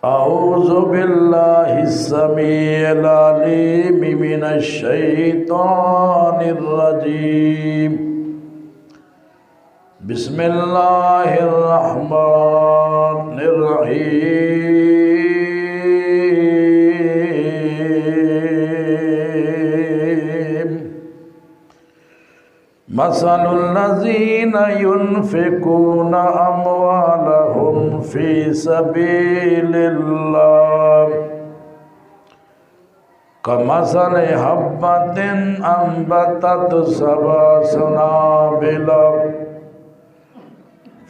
अऊज़ु बिल्लाहिस्समीइल अलीम मिनश शैतानिर रजीम। बिस्मिल्लाहिर रहमानिर रहीम। मसलुल्लज़ीना युनफ़िक़ूना अमवालहुम फ़ी सबीलिल्लाह कमसलि हब्बतिन अंबतत सबअ सनाबिला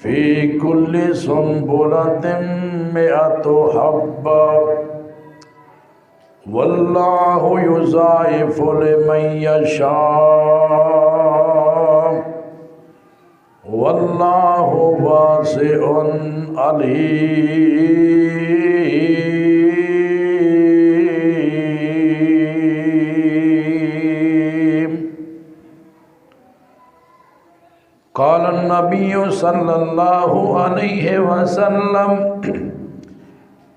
फ़ी कुल्लि सुंबुलतिन मिअतु हब्बा वल्लाहु युज़ाइफ़ु लिमन यशा वल्लाहु वासिउन अलीम। क़ाल नबिय्यु सल्लल्लाहु अलैहि वसल्लम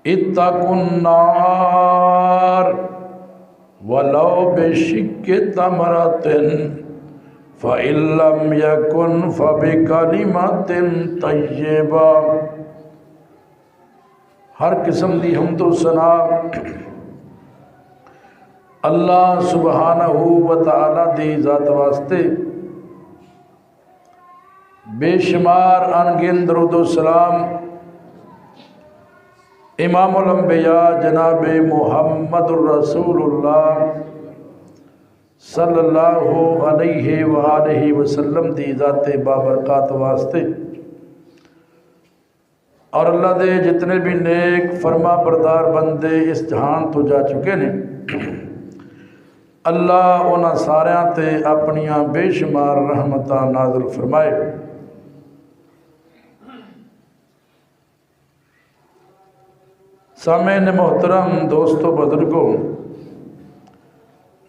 इत्तक़ुन नार वलौ बिशिक्कि तमरतिन फ़इल्लम यकुन फ़बिकलिमतिन तय्यबा। हर किस्म दी हम्दो सना अल्लाह सुबहानहू व तआला दी ज़ात वास्ते, बेशुमार अनगिन दरूद व सलाम इमामुल अंबिया जनाब मुहम्मदुर रसूलुल्लाह सल्लल्लाहु अलैहि व आलिहि वसल्लम दी ज़ाते बाबरकात वास्ते और अल्लाह दे जितने भी नेक फरमा बरदार बंदे इस जहान तो जा चुके ने, अल्लाह उन्हां सारियां ते अपनियां बेशुमार रहमतां नाज़िल फरमाए। सामईन मोहतरम, दोस्तों, बुजुर्गों,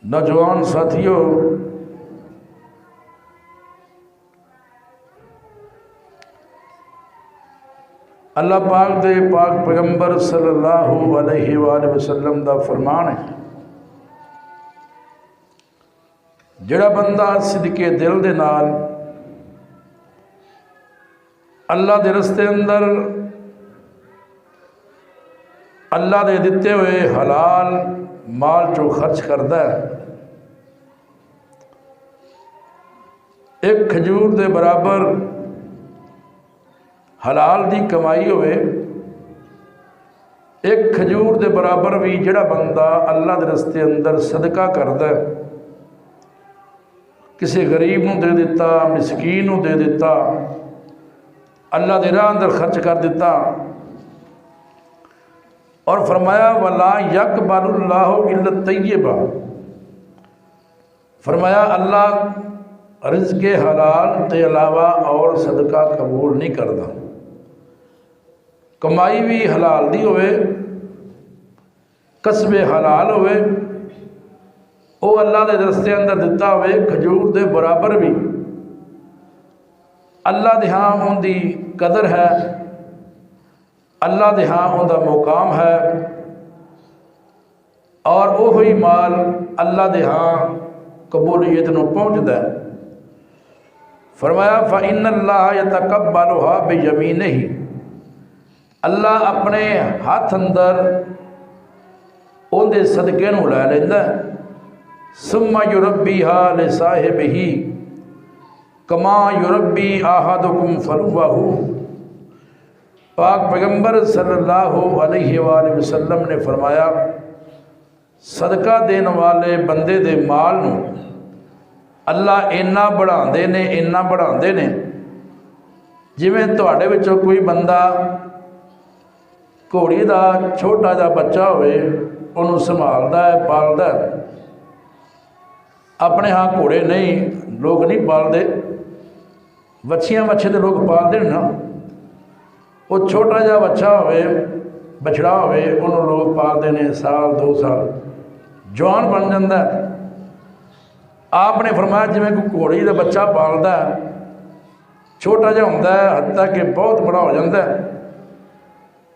नौजवान साथियों, अल्लाह पाक दे पाक पैगंबर सल्लल्लाहु अलैहि वसल्लम दा फरमान है, जिहड़ा बंदा सिदके दिल दे नाल अल्लाह दे रस्ते अंदर अल्लाह दे दिते हुए हलाल माल चो खर्च करता है, एक खजूर दे बराबर हलाल दी कमाई होवे, एक खजूर दे बराबर भी जिहड़ा बंदा अल्लाह दे रस्ते अंदर सदका करदा है, किसी गरीब नूं दे दिता, मिसकीन नूं दे दिता, अल्लाह दे राह अंदर खर्च कर दिता। और फरमाया वला यक़बलुल्लाहु इल्ला तय्यबा, फरमाया अल्लाह रिज़्क़े हलाल के अलावा और सदका कबूल नहीं करता। कमाई भी हलाल दी होवे, कसबे हलाल होवे, वो अल्लाह के रस्ते अंदर दिता होवे, खजूर दे बराबर भी अल्लाह दे हाँ उनकी कदर है, अल्लाह दे हाँ उनका मुकाम है, और वही माल अल्लाह दे हाँ कबूलियत नूं पहुँचता है। फरमाया फ़इन्नल्लाह यतक़ब्बलुहा बियमीनिही, अल्लाह अपने हाथ अंदर उनके सदके नूं लै लैंदा, सुम्मा युरब्बीहा लिसाहिबिही कमा युरब्बी अहदुकुम फलुवहू। पाक पैगंबर सल्लल्लाहु अलैहि वसल्लम ने फरमाया, सदका देने वाले बंदे दे माल नूं अल्लाह इन्ना बढ़ाते ने, इन्ना बढ़ाते ने जिवें तुहाडे विचों कोई बंदा घोड़ी का छोटा जा बच्चा होवे, उन्होंने संभालता है, पालता है। अपने हाँ घोड़े नहीं, लोग नहीं पालते, वछियाँ वच्छे तो लोग पालते ना, वो छोटा जा बच्चा होवे, बछड़ा होवे, उन्होंने लोग पालते हैं, साल 2 साल जवान बन जाता है। आपने फरमाया जिवें कोई घोड़ी का बच्चा पालता है, छोटा जहा होंदा है हत्ता कि बहुत बड़ा हो जाता है,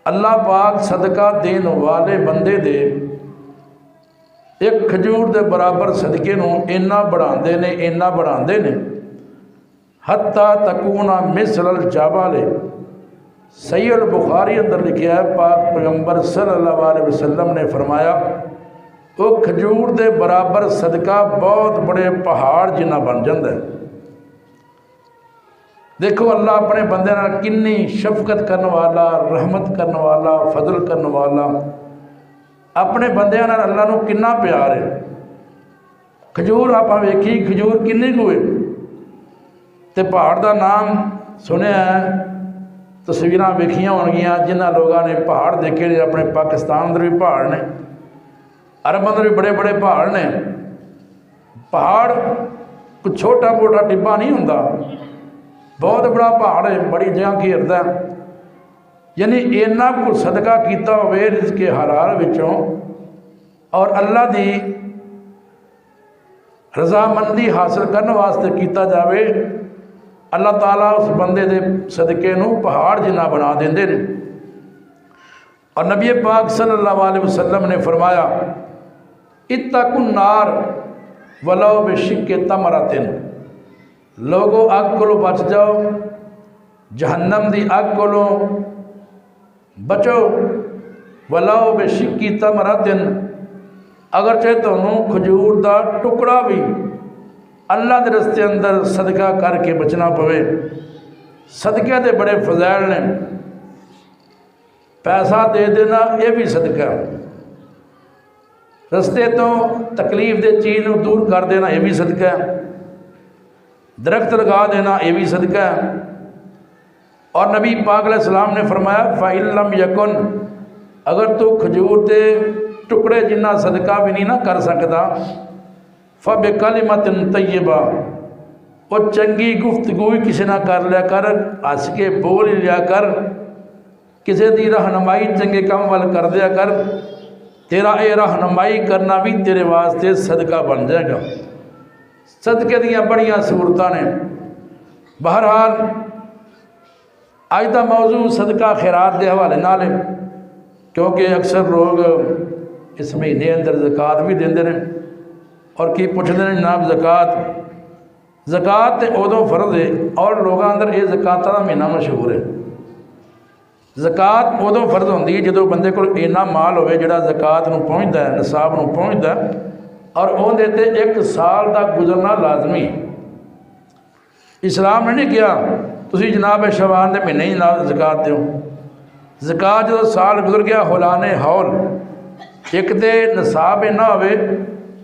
अल्लाह पाक सदका देन वाले बंदे दे एक खजूर के बराबर सदके नूं इन्ना बढ़ाते ने, इन्ना बढ़ाते ने, हत्ता तकूना मिसलल जाबाले। सहीह बुखारी अंदर लिखा है, पाक पैगंबर सल्लल्लाहु अलैहि वसल्लम ने फरमाया, वो खजूर के बराबर सदका बहुत बड़े पहाड़ जिन्ना बन जाता है। देखो अल्लाह अपने बंदे नाल किन्नी शफकत करने वाला, रहमत करने वाला, फजल करने वाला, अपने बंदियां नाल अल्लाह नूं किन्ना प्यार है। खजूर आप वेखी, खजूर किन्नी कुए ते पहाड़ का नाम सुनिया है, तस्वीर वेखियां होणगियां जिन्हां लोगों ने पहाड़ देखे ने। अपने पाकिस्तान अंदर भी पहाड़ ने, अरब अंदर भी बड़े बड़े पहाड़ ने। पहाड़ कोई छोटा मोटा टिब्बा नहीं होंदा, बहुत बड़ा पहाड़ है, बड़ी जगह घेरदा। यानी इन्ना को सदका किया होवे रिज़्क़े हलाल विचों और अल्लाह की रजामंदी हासिल करने वास्ते किया जाए, अल्लाह ताला उस बंदे दे सदके नूं पहाड़ जिन्ना बना देंदे ने। और नबी पाक सल्लल्लाहु अलैहि वसल्लम ने फरमाया, इत्तकुन नार वलो बिशिक्के तमरतिन। लोगों अग को बच जाओ, जहन्नम की अग को बचो। वलाओ बेशिक्की तमरतिन, अगर चाहे तुहानूं खजूर का टुकड़ा भी अल्लाह के रस्ते अंदर सदका करके बचना पवे। सदके के बड़े फज़ैल ने। पैसा दे देना ये भी सदका, रस्ते तो तकलीफ दे चीज़ को दूर कर देना ये भी सदका है, दरख्त लगा देना ये भी सदका है। और नबी पाक अलैहिस्सलाम ने फरमाया, फ़इल्लम यकुन, अगर तू खजूर के टुकड़े जिन्ना सदका भी नहीं ना कर सकता, फ़बिकलिमतिन तय्यबा, वो चंगी गुफ्तगू ही किसी ना कर लिया कर, हस के बोल ही लिया कर, किसी की रहनुमाई चंगे काम वाल कर दिया कर। तेरा ये रहनुमाई करना भी तेरे वास्ते सदका बन जाएगा। सदके दियाँ बड़ियाँ सूरतां ने। बहरहाल अज का मौजू सदका खैरात के हवाले नाल है, क्योंकि अक्सर लोग इस महीने अंदर ज़कात भी देंदे ने और की पुछते हैं जनाब ज़कात तो उदों फर्ज है और लोगों अंदर ये ज़कात का महीना मशहूर है। ज़कात उदों फर्ज होंदी है जो बंदे को इन्ना माल होवे जिहड़ा ज़कात नूं पहुँचता है, निसाब नूं पहुँचता है, और उहदे ते एक साल का गुजरना लाजमी। इस्लाम ने नहीं किया तुसी जनाब शबान के महीने ही ना ज़कात दो। ज़कात जो साल गुजर गया हुलाने हौल, एक तो निसाब ना हो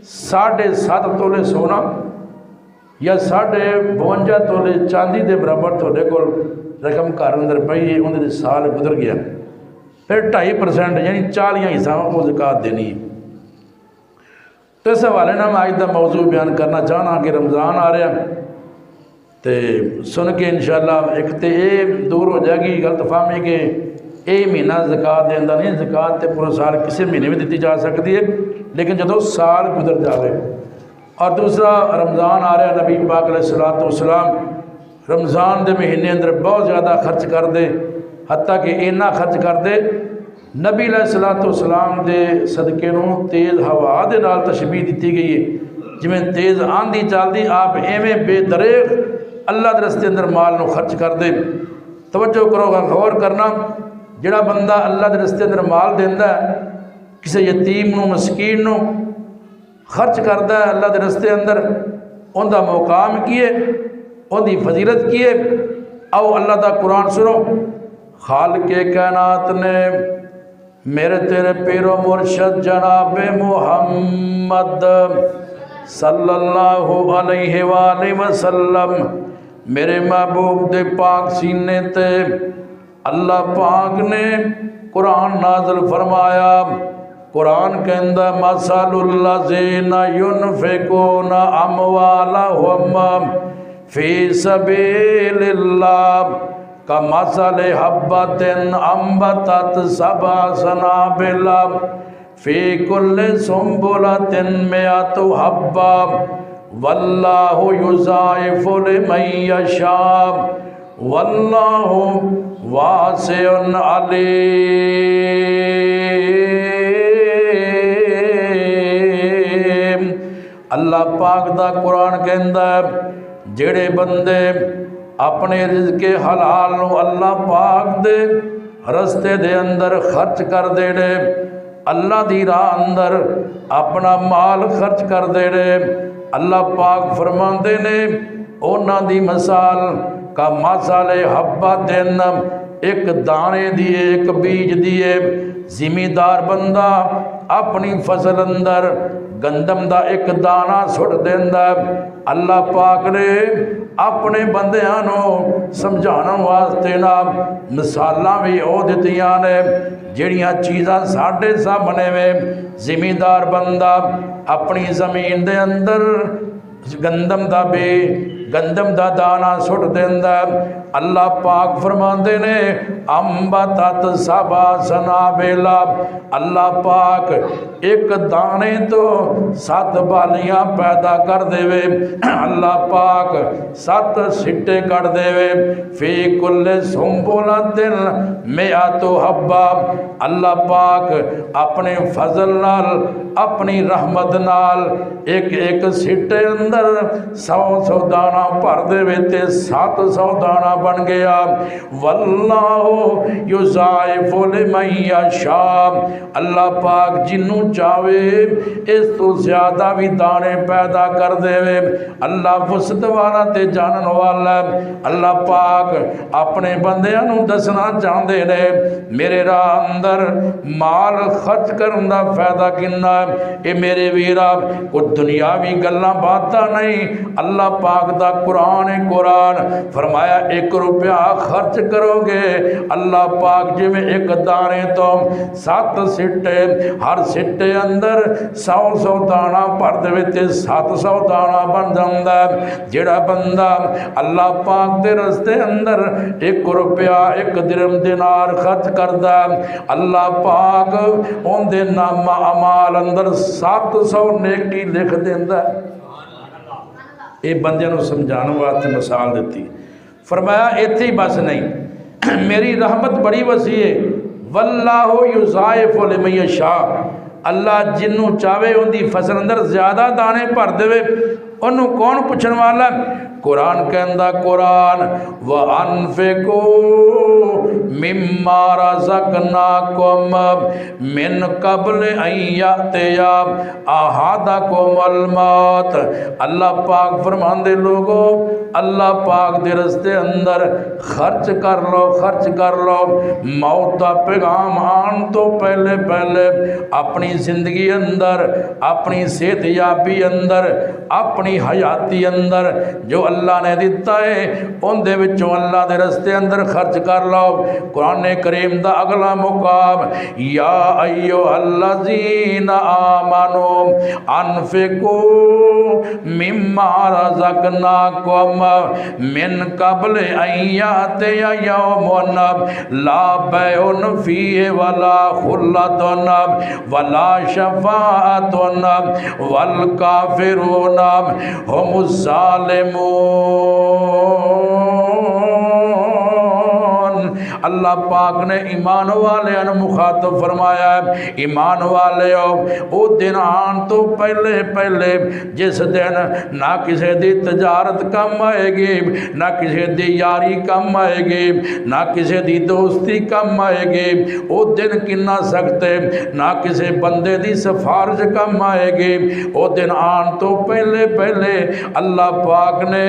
7.5 तोले सोना या 52 तोले चांदी के बराबर थोड़े को रकम घर अंदर पई है, उन्हें साल गुजर गया, फिर 2.5% यानी 40 हिस्सावां को ज़कात देनी है। तो इस हवाले ना मैं अज का मौजू बयान करना चाहना कि रमज़ान आ रहा तो सुन के इंशाअल्लाह एक तो ये दूर हो जाएगी गलतफहमी कि ये महीना ज़कात देना नहीं। ज़कात तो पूरा साल किसी महीने में दी जा सकती है, लेकिन जो साल गुजर जाए। और दूसरा रमज़ान आ रहा, नबी पाक अलैहिस्सलातु वस्सलाम रमज़ान के महीने अंदर बहुत ज़्यादा खर्च कर दे, हत्ता कि इन्ना खर्च कर दे नबी अलैहिस्सलातु वस्सलाम के सदके नूं तेज़ हवा दे नाल तशबीह दी गई है, जिमें तेज़ आंधी चलती आप एवें बेदरेग अल्लाह के रस्ते अंदर माल नूं खर्च कर दे। तवज्जो करो, गौर करना, जिहड़ा बंदा अल्लाह के रस्ते अंदर माल देंदा है, किसी यतीम नूं मस्कीन नूं खर्च करता है अल्लाह के रस्ते अंदर, उनका मुकाम की है, उनकी फजीलत की है। आओ अल्लाह का कुरान सुनो। खालिक़े कायनात ने मेरे तेरे पीरो मुर्शद जनाब मुहम्मद सल्लल्लाहु अलैहि वसल्लम मेरे महबूब दे पाक सीने ते अल्लाह पाक ने कुरान नाज़िल फरमाया। कुरान कहंदा मसलुल्लज़ीना युनफ़िक़ूना अमवालहुम फ़ी सबीलिल्लाह कमसलि हब्बतिन अम्बतत सबअ सनाबिला फ़ी कुल्लि सुंबुलतिन मिअतु हब्बा वल्लाहु युज़ाइफ़ु लिमन यशा वल्लाहु वासिउन अलीम। अल्लाह पाक दा कुरान कहंदा जेड़े बंदे अपने रिज़्क़े हलाल नूं अल्लाह पाक दे रस्ते दे अंदर खर्च कर देने, अल्लाह दी राह अंदर अपना माल खर्च कर देने, अल्लाह पाक फरमाते ने उन्हां दी मिसाल का मसाले हब्बा दिन एक दाने दिए एक बीज दिए। जिमीदार बंदा अपनी फसल अंदर गंदम दा एक दाना सुट देंदा। अल्लाह पाक ने अपने बंदियां नूं समझाने वास्ते ना मिसालां भी ओ दित्तियां ने जिहड़ियां चीज़ां साडे सामने वे। जिमीदार बंदा अपनी ज़मीन दे अंदर गंदम दा दाना सुट देंदा। अल्लाह पाक फरमाते ने अम्बतत सबा सनाबिला। अल्लाह पाक एक दाने तो 7 बालियां पैदा कर देवे। अल्लाह पाक 7 सिट्टे कर देवे। फी कुल्ले सुंबुलतिन मिअतु हब्बा। अल्लाह पाक अपने फजल नाल अपनी रहमत नाल एक एक सिट्टे अंदर 100 दाना भर देवे ते 700 दाना बन गया। वल्लाहु युज़ाइफु लिमन यशा। अल्लाह पाक जिन्नू चाहे इस तो ज्यादा भी दाने पैदा कर देवे। अल्लाह वसत वाला ते जानन वाला। अल्लाह पाक अपने बंदियां नू दसना चाहते ने मेरे राह अंदर माल खर्च करन दा फायदा किन्ना है। ये मेरे वीरा कोई दुनियावी गल्लां बातां नहीं। अल्लाह पाक दा कुरान फरमाया 1 रुपया खर्च करोगे अल्लाह पाक जिवें एक दाने तो 7 सिट्टे, हर सिट्टे अंदर 100 दाना भर देवे ते 700 दाना बन जांदा। जेड़ा बंदा अल्लाह पाक दे रस्ते अंदर 1 रुपया 1 दिरहम दिनार खर्च करदा अल्लाह पाक उनदे नामा अमाल अंदर 700 नेकी लिख देंदा। ये बंदियां नूं समझाने वास्ते मिसाल दी। फरमाया इत्थे ही बस नहीं, मेरी रहमत बड़ी वसी है। वल्लाहु युज़ाइफु लिमन यशा। अल्लाह जिन्नू चाहे उनकी फसल अंदर ज्यादा दाने भर देवे। उन्होंने कौन पूछण वाला? कुरान कहंदा कुरान व अनफिकू मिम्मा रज़क़नाकुम मिन क़ब्ल अन यअतिया अहदकुमुल मौत। अल्लाह पाक फरमांदे लोगो अल्लाह पाक दे रस्ते अंदर खर्च कर लो। मौत का पैगाम आने तो पहले अपनी जिंदगी अंदर, अपनी सेहतयाबी अंदर, अपनी हयाती अंदर जो अल्लाह ने दिता है उनदे विचों अल्लाह दे रस्ते अंदर खर्च कर लो। कुरान करीम दा अगला मुकाम या अय्युहल्लज़ीना आमनू अनफिकू मिम्मा रज़क़नाकुम मिन क़ब्ल अन यअतिया यौमुन ला बैउन फीहि वला खुल्लतुन वला शफ़ाअतुन वल काफ़िरून हुमुज़ ज़ालिमून। अल्लाह पाक ने ईमान वाले मुखातब फरमाया ईमान वाले वो दिन आने तो पहले जिस दिन ना किसी की तजारत कम आएगी, ना किसी की यारी कम आएगी, ना किसी की दोस्ती कम आएगी। वो दिन कितना सख्त है, ना किसी बंदे की सिफारिश कम आएगी। वो दिन आने तो पहले अल्लाह पाक ने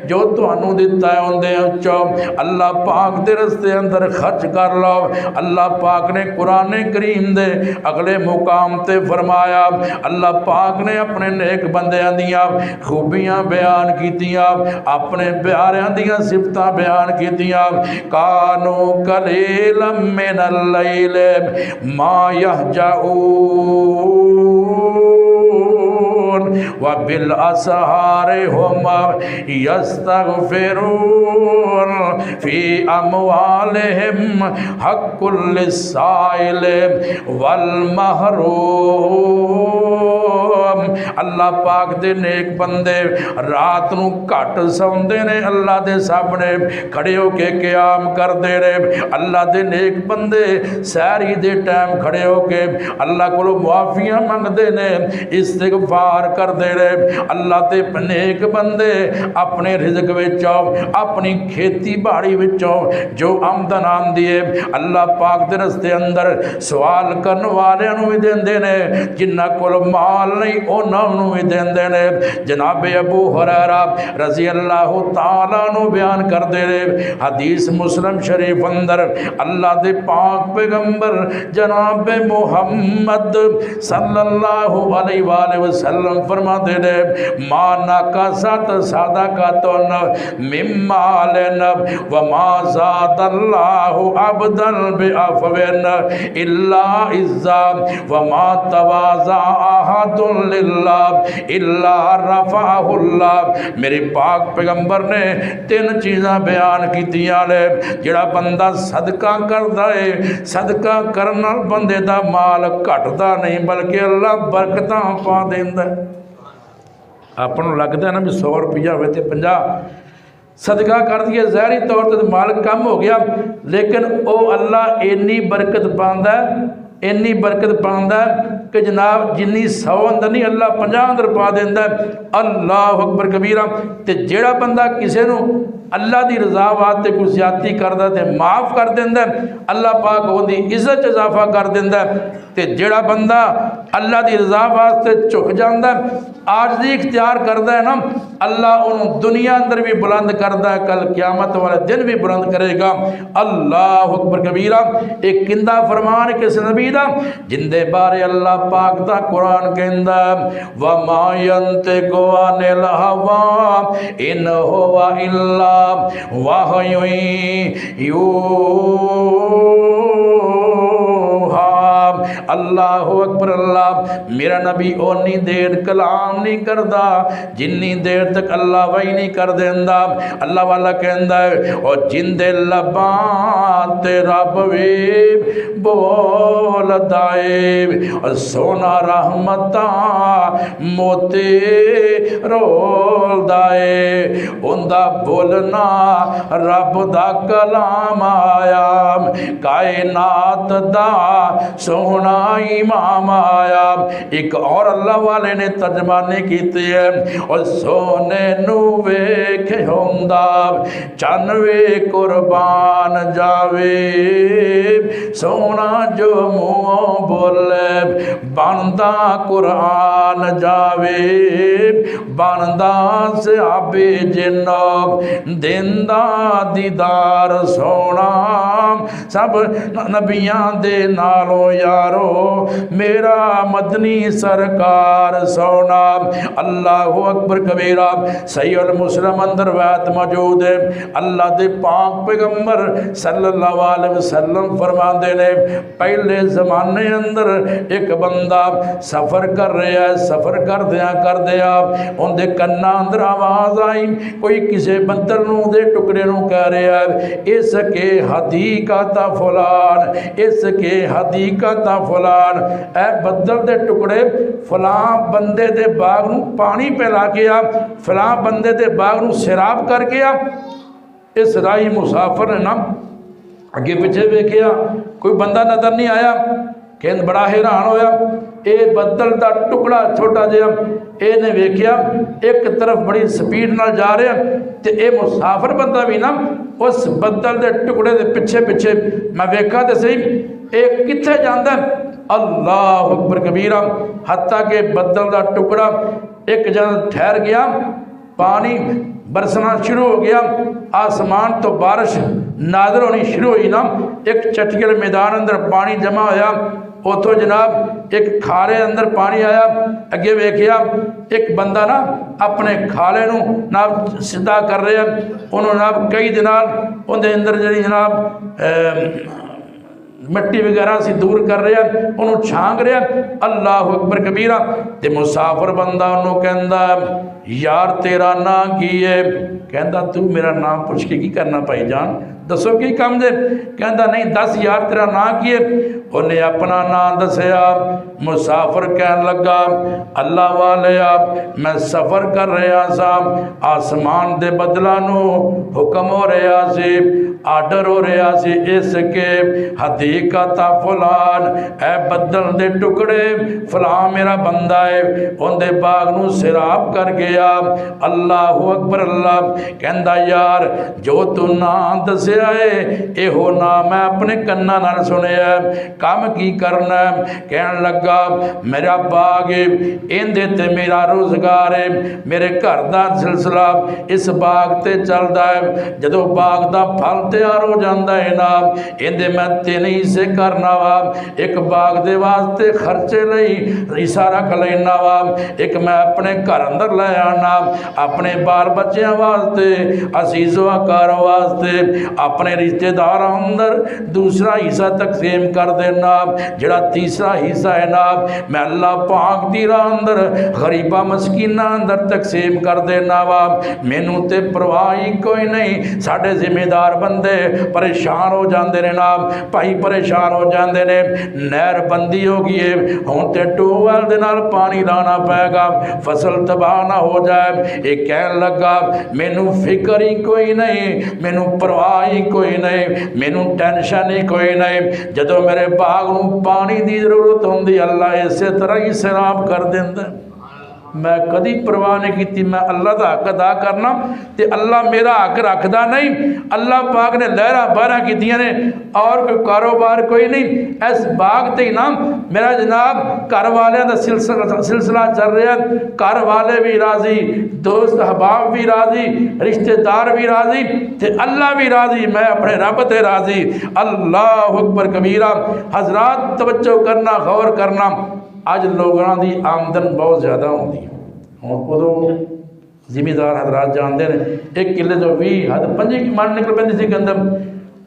जो तुहानू दिता है उनके चो अल्लाह पाक के रस्ते अंदर खर्च कर लो। अल्लाह पाक ने कुरान करीम दे अगले मुकाम ते फरमाया अल्लाह पाक ने अपने नेक बंदियां दियां खूबियां बयान कीतियां, अपने प्यारियां दियां सिफतां बयान कीतियां। कानू कलीलन मिनल लैल मा यहजऊन व बिल असहारे हुम यस्तगफिरून फी अमवालिहिम हक्कुल लिस्साइल वल महरूम। अल्लाह पाक दे नेक बंदे रात नूं घट सौंदे ने, अल्लाह दे सामने खड़े होके क़याम करदे ने। अल्लाह दे नेक बंदे सैरी दे टाइम खड़े होके अल्लाह कोलों मुआफियां मंगदे ने, इस्तिगफार करदे ने। अल्लाह दे नेक बंदे अपने रिज़्क विचों, अपनी खेती बाड़ी विचों जो आमदन आंदी है अल्लाह पाक दे रस्ते अंदर सवाल करन वालियां नूं भी देंदे ने, जिन्हां कोल माल नहीं उन्हां नूं भी देंदे ने। जनाब अबू हुरैरा रज़ी अल्लाह तआला नूं बयान करदे ने, हदीस मुस्लिम शरीफ अंदर अल्लाह दे पाक पैगंबर जनाब मुहम्मद सल्लल्लाहु अलैहि वसल्लम फरमाते ने, मा नक़सत सदक़तुन मिम्मा लन व मा ज़ादल्लाहु अब्दन बिअफ़विन इल्ला इज़्ज़ा व मा तवाज़ा अहदुन लिल्लाह इल्ला रफ़अहुल्लाह। मेरे पाक पैगंबर ने तीन चीज़ां बयान कीतियां ने। जिहड़ा बंदा सदका करदा है, सदका करन नाल बंदे दा माल घटदा नहीं बल्कि अल्लाह बरकतां पा देंदा। आपां नूं लगदा ना भी 100 रुपया होवे ते 50 सदका कर दिए, ज़ाहरी तौर पर माल कम हो गया, लेकिन वो अल्लाह इन्नी बरकत पांदा, इन्नी बरकत पांदा कि जनाब जिन्नी 100 अंदर नहीं अल्लाह 50 अंदर पा देंदा। अल्लाह अकबर कबीरा। ते जेड़ा बंदा किसी नूं अल्लाह की रज़ा वास्ते कोई ज़्यादती करदा ते माफ़ कर देंदा, अल्लाह पाक उहदी इज़्ज़त इजाफा कर देंदा। ते जेड़ा बंदा अल्लाह की रज़ा वास्ते झुक जांदा, आजिज़ी इख्तियार करदा है ना, अल्लाह उन्होंने दुनिया अंदर भी बुलंद करदा है, कल क़यामत वाले दिन भी बुलंद करेगा। अल्लाह अकबर कबीरा। एक किंदा फरमान किस नबी दा जिंदे बारे अल्लाह पाक दा कुरान कहंदा, व मा यंतिकु अनिल हवा इन हुवा इल्ला वहयु यूहा। अल्लाह अकबर। अल्लाह मेरा नबी ओनी देर कलाम नहीं करता जिन्नी देर तक अल्लाह वही नहीं कर देंदा। अल्लाह वाला कहंदा है और जिंदे लबां ते रब वे बोलदा है, और सोना रहमता मोते रोलदा है। उंदा बोलना रब दा कलाम आया, कायनात दा सोना इमाम आया। एक और अल्लाह वाले ने तर्जमानी की है, और सोने नू वेख होंदा चन वे कुर्बान जावे, सोना जो मुँह बोले बनदा कुरान जावे, बनदा सहाबे जिन्नो देंदा दीदार सोना। सब नबियां दे नालों यारो मेरा मदनी सरकार सोना। अल्लाह अकबर कबीरा। सहीह मुस्लिम अंदर वायत मौजूद है, अल्लाह दे पाक पैगंबर सल्लल्लाहु अलैहि वसल्लम फरमाते ने, पहले ज़माने अंदर एक बंदा सफ़र कर रहा है, सफ़र करदिया उनके कन्ना अंदर आवाज़ आई, कोई किसी बंदर नूं दे टुकड़े नूं कह रहा है, इसके हदीकत फलान, इसके हदीकत फलान। ए बदल दे टुकड़े फलां बंदे दे बाग नूं पानी पिला के आ, फलां बंदे दे बाग नूं सैराब करके आ। इस राही मुसाफिर ने ना अगे पिछे वेखिया, कोई बंदा नज़र नहीं आया। कहन बड़ा हैरान होया, ये बदल का टुकड़ा छोटा जिहा इहने वेखिया एक तरफ बड़ी स्पीड नाल जा रहा, तो ये मुसाफिर बंदा भी ना उस बदल के टुकड़े के पिछे पिछे मैं वेखा तो सही ये कित्थे जांदा। अल्लाह अकबर कबीरा। हत्ता के बदल का टुकड़ा एक जगह ठहर गया, पानी बरसना शुरू हो गया, आसमान तो बारिश नादर होनी शुरू हुई ना। एक चटकेल मैदान अंदर पानी जमा होया, उतो जनाब एक खाले अंदर पानी आया। अगे वेखिया एक बंदा ना अपने खाले नूं नाब सीधा कर रहा, उन्होंने नाब कई दिन उनके अंदर जी जनाब मिट्टी वगैरह असीं दूर कर रहे हैं, उन्होंने छांग रहे हैं। अल्लाह अकबर कबीरा। ते मुसाफिर बंदा उन्होंने कहता यार तेरा नाम की है? कहता तू मेरा नाम पूछ के की करना भाई जान, दसो की काम जे? कहता नहीं दस यार तेरा नाम की है? उन्हें अपना नाम दसिया। मुसाफिर कहन लगा अल्लाह वाले मैं सफ़र कर रहा सा, आसमान दे बदलों नू हुक्म हो रहा सी, आर्डर हो रहा सी इसके हदीकत फलान, ए बदल दे टुकड़े फलां मेरा बंदा है उनके बाग नू सैराब कर गया। अल्लाह अकबर। अल्लाह कहता यार जो तू नाम दसिया है इहो ना मैं अपने कन्ना नाल सुनिया, काम की करना? कहन लगा मेरा बाग है, इंदे ते मेरा रोजगार है, मेरे घर का सिलसिला इस बाग ते चलता है। जदों बाग का फल तैयार हो जाता है ना, इंदे मैं 3 हिस्से करना वा। एक बाग दे वास्ते खर्चे लई हिस्सा रख लेना वा, एक मैं अपने घर अंदर ले आना, अपने बाल बच्चों वास्ते, असीज़ो आकार वास्ते, अपने रिश्तेदार अंदर दूसरा हिस्सा तकसीम कर देना। जड़ा तीसरा हिस्सा है ना मैं अल्लाह पाक दी राह अंदर गरीबा मस्कीना अंदर तकसीम कर देना वा। मैनू ते परवाह ही कोई नहीं। साढ़े जिम्मेदार बंदे परेशान हो जाते ने ना भाई, परेशान हो जाते ने। नहर बंदी हो गई है, हुण ते ट्यूबवैल दे नाल पानी लाना पैगा, फसल तबाह ना हो जाए। ये कहन लगा मैनू फिक्र ही कोई नहीं, मैनू परवाह ही कोई नहीं, मैनू टेंशन ही कोई नहीं। जदों मेरे बाग नूं पानी की जरूरत होंदी अल्लाह इस तरह ही सैराब कर देंदा। मैं कदी परवाह नहीं की, मैं अल्लाह का हक अदा करना तो अल्लाह मेरा हक रखता नहीं। अल्लाह पाक ने लहरा बारह की ने और कोई कारोबार कोई नहीं। इस बाग ते ही ना मेरा जनाब घर वाले का सिलसिला चल रहा, घर वाले भी राजी, दोस्त अहबाब भी राजी, रिश्तेदार भी राजी, ते अल्लाह भी राजी, मैं अपने रब ते राजी। अल्लाह अकबर कबीरा। हजरात तवज्जो करना, गौर करना। अज लोगों की आमदन बहुत ज़्यादा होती है। हुण उदों जिमीदार हजरात जानते हैं 1 किले तो 20 हद 25 मन निकल पैंदी सी गंदम।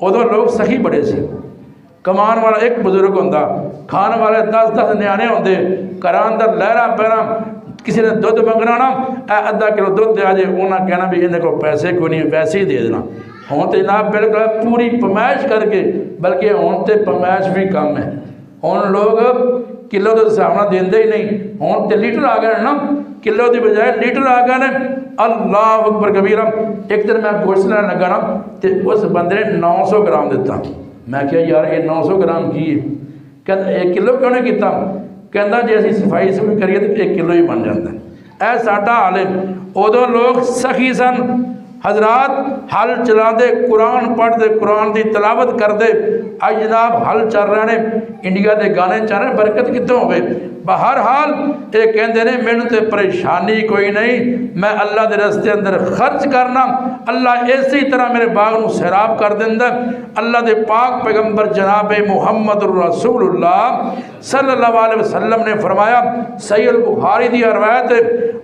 उदों लोग सही बड़े से, कमान वाला एक बुजुर्ग होंदा, खाने वाले 10-10 न्याणे होंदे, घर अंदर लहरा पैरा। किसी ने दुध मंगना ना, अद्धा किलो दुध दे जाए, उन्हें कहना भी इन्हें को पैसे कोई नहीं, वैसे ही दे देना। हुण तो जनाब बिल्कुल पूरी पमैश करके, बल्कि हुण तो पमैश भी कम है। हुण लोग किलो के हिसाब से देंदे ही नहीं, हुण तो लीटर आ गए ना, किलो की बजाय लीटर आ गए ने। अल्लाह अकबर कबीरा। एक दिन मैं गोश्त लैन लगा ना, तो उस बंदे ने 900 ग्राम दिता। मैं क्या यार ये 900 ग्राम की है? कहता 1 किलो क्यों नहीं किया? कहता जे असीं सफाई सफाई करिए तो 1 किलो ही बन जाता है। ऐ साडा हाल है। उदों लोग सखी सन। हजरात हल चलाते, कुरान पढ़ते, कुरान की तलावत करते। अज जनाब हल चल रहे हैं, इंडिया के गाने चल रहे, बरकत कितों हो? बहर हाल ये कहते हैं मैनू तो परेशानी कोई नहीं, मैं अल्लाह के रस्ते अंदर खर्च करना, अल्लाह इसी तरह मेरे बाग नूं सैराब कर देंदा। अल्लाह के पाक पैगंबर जनाब मुहम्मद रसूलुल्लाह सल्लल्लाहु अलैहि वसल्लम ने फरमाया, सहीह बुखारी की रवायत,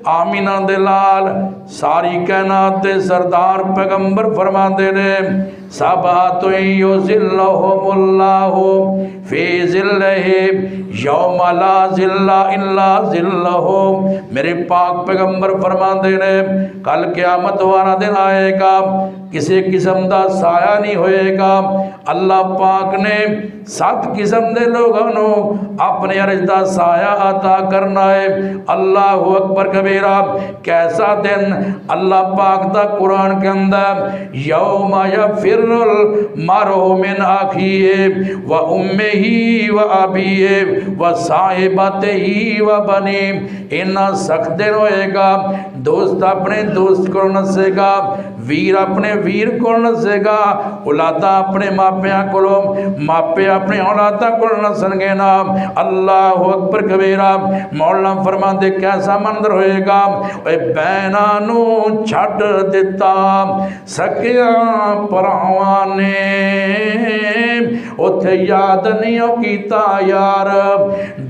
आमीना दे लाल सारी कायनात दे सरदार पैगंबर फरमाते ने, सबातुन युज़िल्लुहुमुल्लाहु फी ज़िल्लिही यौमा ला ज़िल्ला इल्ला ज़िल्लुहु। मेरे पाक पैगंबर फरमाते ने कल क़यामत वाला दिन आएगा, किसी किस्म का साया नहीं होएगा। अल्लाह पाक ने 7 किस्म के लोगों को अपने अर्श का साया अता करना है। अल्लाह अकबर कबीरा। कैसा दिन? अल्लाह पाक का कुरान के अंदर यौमा यफिरुल मरउ मिन अखीही व उम्मिही व अबीही व साहिबतिही व बनी। इन्ना सख्त दिन होएगा, दोस्त अपने दोस्त को नसेगा, वीर अपने वीर को नसेगा, औलादा अपने मापिया को, मापे अपने औलादा को नसनगे ना। अल्लाह अकबर कबीरा। मौला फरमाते कैसा मंजर होएगा, बैना नू छड्ड दिता सकिया भरावां ने, उथे याद नहीं कीता यार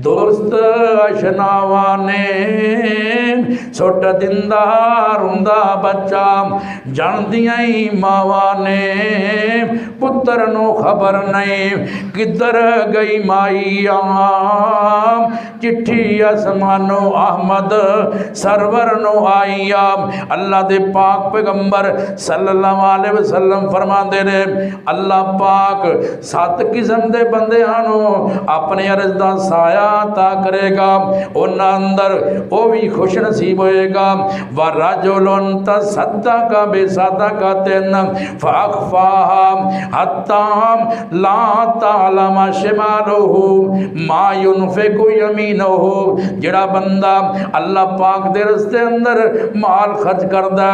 दोस्त अशनावां ने। सुट दिंदा रुंदा बच्चा जानदियां ही मावा ने पुत्र नो खबर नहीं किधर गई माईया चिट्ठी आसमानो अहमद सरवर नो आईया। अल्लाह दे पाक पैगंबर सल्लल्लाहु अलैहि वसल्लम फरमाते ने अल्लाह पाक 7 किस्म दे बंदियां नो अपने अर्ज दा साया अता करेगा उन्हां अंदर ओ भी खुश नसीब होएगा। व रजुलन तसद्दका बिसदकातिन फअखफाहा हत्ता ला तअलम शिमालुहु मा युनफिकु यमीनुहु। जेड़ा बंदा अल्लाह पाक दे रस्ते अंदर माल खर्च करदा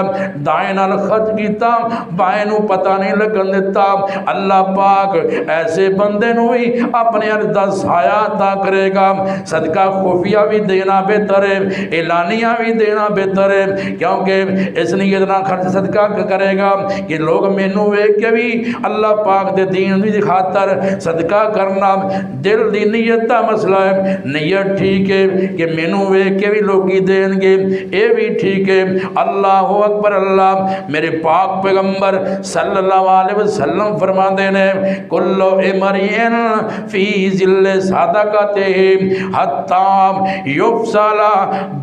दाएं नाल खर्च कीता बाएं नू पता नहीं लगन दिता अल्लाह पाक ऐसे बंदे नू ही अपने अर्ज दा साया अता करेगा। सदका खुफिया भी देना बेहतर है एलानिया भी देना बेहतर है क्योंकि इस नीयत नाल खर्च सदका करेगा कि लोग मैनू वेख के भी अल्लाह पाक दे दीन दी खातर सदका करना दिल दी नीयत दा मसला है। नीयत ठीक है कि मैनू वेख के भी लोग देंगे ये भी ठीक है। अल्लाह अकबर अल्लाह मेरे पाक पैगंबर सल्लल्लाहु अलैहि वसल्लम फरमाते ने कुल्लु इमरिन फी जिल्ले सदकातिही हत्ता युफसला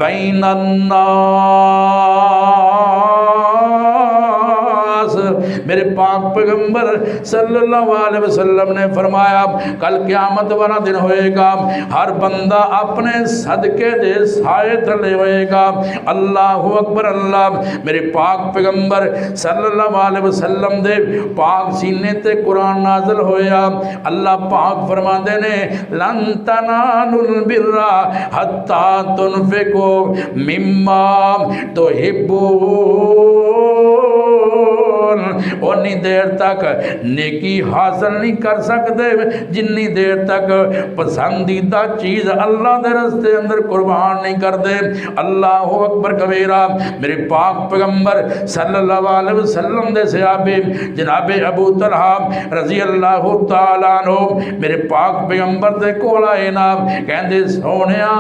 बैनन नास। मेरे पाक पैगंबर सल्लल्लाहु अलैहि वसल्लम ने फरमाया कल क़यामत वाला दिन होएगा हर बंदा अपने सदके दे साए थले होएगा। अल्लाह अकबर अल्लाह मेरे पाक पैगंबर सल्लल्लाहु अलैहि वसल्लम दे पाक सीने ते कुरान नाज़िल होया। अल्लाह पाक फरमाते ने लन तनालुल बिर्रा हत्ता तुनफिकु मिम्मा तुहिब्बून। उन्नी देर तक नेकी हासिल नहीं कर सकते जिन्नी देर तक पसंदीदा चीज़ अल्लाह के रस्ते अंदर कुर्बान नहीं करते। अल्लाह अकबर कबीरा। मेरे पाक पैगंबर सल्लल्लाहु अलैहि वसल्लम दे सहाबे जनाबे अबू तलहा रजी अल्लाह तआला अन्हु मेरे पाक पैगंबर दे कोल आए ना कहंदे सोहणिया